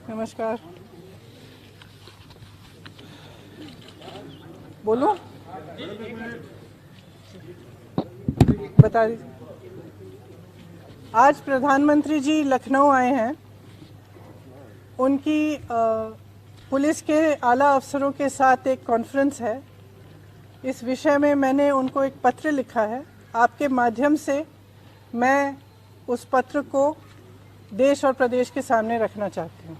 नमस्कार। बोलो, बता दीजिए। आज प्रधानमंत्री जी लखनऊ आए हैं। उनकी पुलिस के आला अफसरों के साथ एक कॉन्फ्रेंस है। इस विषय में मैंने उनको एक पत्र लिखा है। आपके माध्यम से मैं उस पत्र को देश और प्रदेश के सामने रखना चाहती हूँ।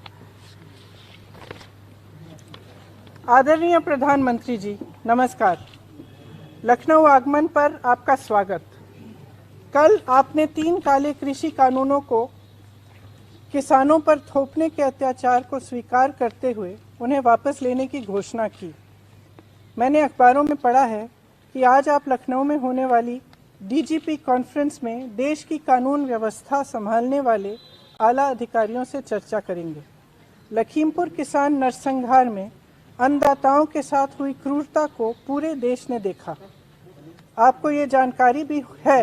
आदरणीय प्रधानमंत्री जी, नमस्कार। लखनऊ आगमन पर आपका स्वागत। कल आपने 3 काले कृषि कानूनों को किसानों पर थोपने के अत्याचार को स्वीकार करते हुए उन्हें वापस लेने की घोषणा की। मैंने अखबारों में पढ़ा है कि आज आप लखनऊ में होने वाली डीजीपी कॉन्फ्रेंस में देश की कानून व्यवस्था संभालने वाले आला अधिकारियों से चर्चा करेंगे। लखीमपुर किसान नरसंहार में अन्नदाताओं के साथ हुई क्रूरता को पूरे देश ने देखा। आपको ये जानकारी भी है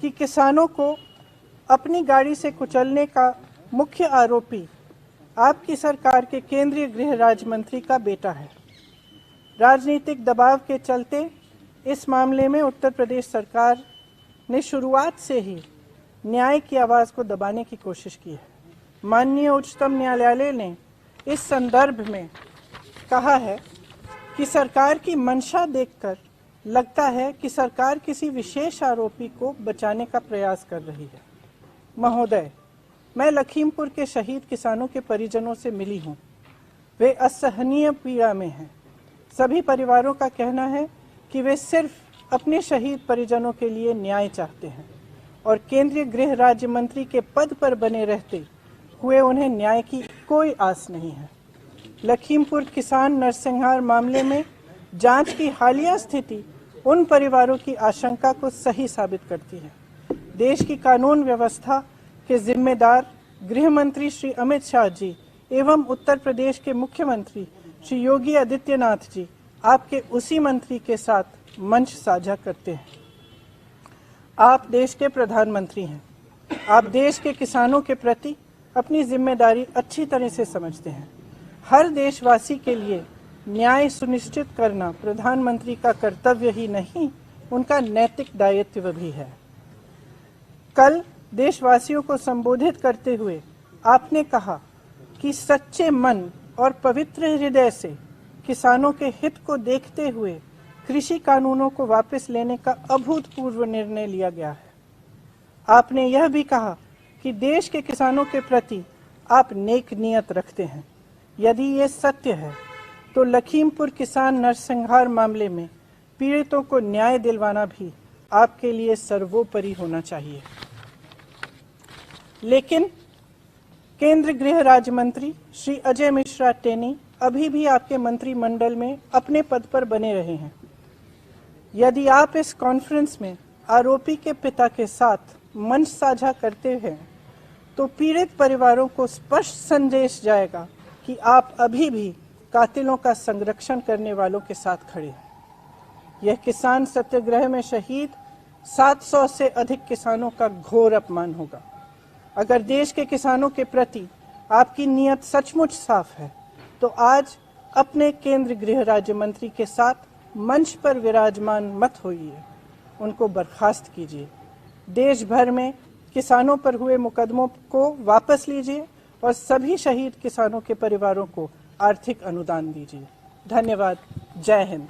कि किसानों को अपनी गाड़ी से कुचलने का मुख्य आरोपी आपकी सरकार के केंद्रीय गृह राज्य मंत्री का बेटा है। राजनीतिक दबाव के चलते इस मामले में उत्तर प्रदेश सरकार ने शुरुआत से ही न्याय की आवाज़ को दबाने की कोशिश की है। माननीय उच्चतम न्यायालय ने इस संदर्भ में कहा है कि सरकार की मंशा देखकर लगता है कि सरकार किसी विशेष आरोपी को बचाने का प्रयास कर रही है। महोदय, मैं लखीमपुर के शहीद किसानों के परिजनों से मिली हूँ। वे असहनीय पीड़ा में हैं। सभी परिवारों का कहना है कि वे सिर्फ अपने शहीद परिजनों के लिए न्याय चाहते हैं और केंद्रीय गृह राज्य मंत्री के पद पर बने रहते हुए उन्हें न्याय की कोई आस नहीं है। लखीमपुर किसान नरसंहार मामले में जांच की हालिया स्थिति उन परिवारों की आशंका को सही साबित करती है। देश की कानून व्यवस्था के जिम्मेदार गृह मंत्री श्री अमित शाह जी एवं उत्तर प्रदेश के मुख्यमंत्री श्री योगी आदित्यनाथ जी आपके उसी मंत्री के साथ मंच साझा करते हैं। आप देश के प्रधानमंत्री हैं। आप देश के किसानों के प्रति अपनी जिम्मेदारी अच्छी तरह से समझते हैं। हर देशवासी के लिए न्याय सुनिश्चित करना प्रधानमंत्री का कर्तव्य ही नहीं, उनका नैतिक दायित्व भी है। कल देशवासियों को संबोधित करते हुए आपने कहा कि सच्चे मन और पवित्र हृदय से किसानों के हित को देखते हुए कृषि कानूनों को वापस लेने का अभूतपूर्व निर्णय लिया गया है। आपने यह भी कहा कि देश के किसानों के प्रति आप नेक नियत रखते हैं। यदि ये सत्य है तो लखीमपुर किसान नरसंहार मामले में पीड़ितों को न्याय दिलवाना भी आपके लिए सर्वोपरि होना चाहिए। लेकिन केंद्र गृह राज्य मंत्री श्री अजय मिश्रा टेनी अभी भी आपके मंत्रिमंडल में अपने पद पर बने रहे हैं। यदि आप इस कॉन्फ्रेंस में आरोपी के पिता के साथ मंच साझा करते हैं तो पीड़ित परिवारों को स्पष्ट संदेश जाएगा कि आप अभी भी कातिलों का संरक्षण करने वालों के साथ खड़े हैं। यह किसान सत्याग्रह में शहीद 700 से अधिक किसानों का घोर अपमान होगा। अगर देश के किसानों के प्रति आपकी नीयत सचमुच साफ है तो आज अपने केंद्र गृह राज्य मंत्री के साथ मंच पर विराजमान मत होइए, उनको बर्खास्त कीजिए। देश भर में किसानों पर हुए मुकदमों को वापस लीजिए और सभी शहीद किसानों के परिवारों को आर्थिक अनुदान दीजिए। धन्यवाद। जय हिंद।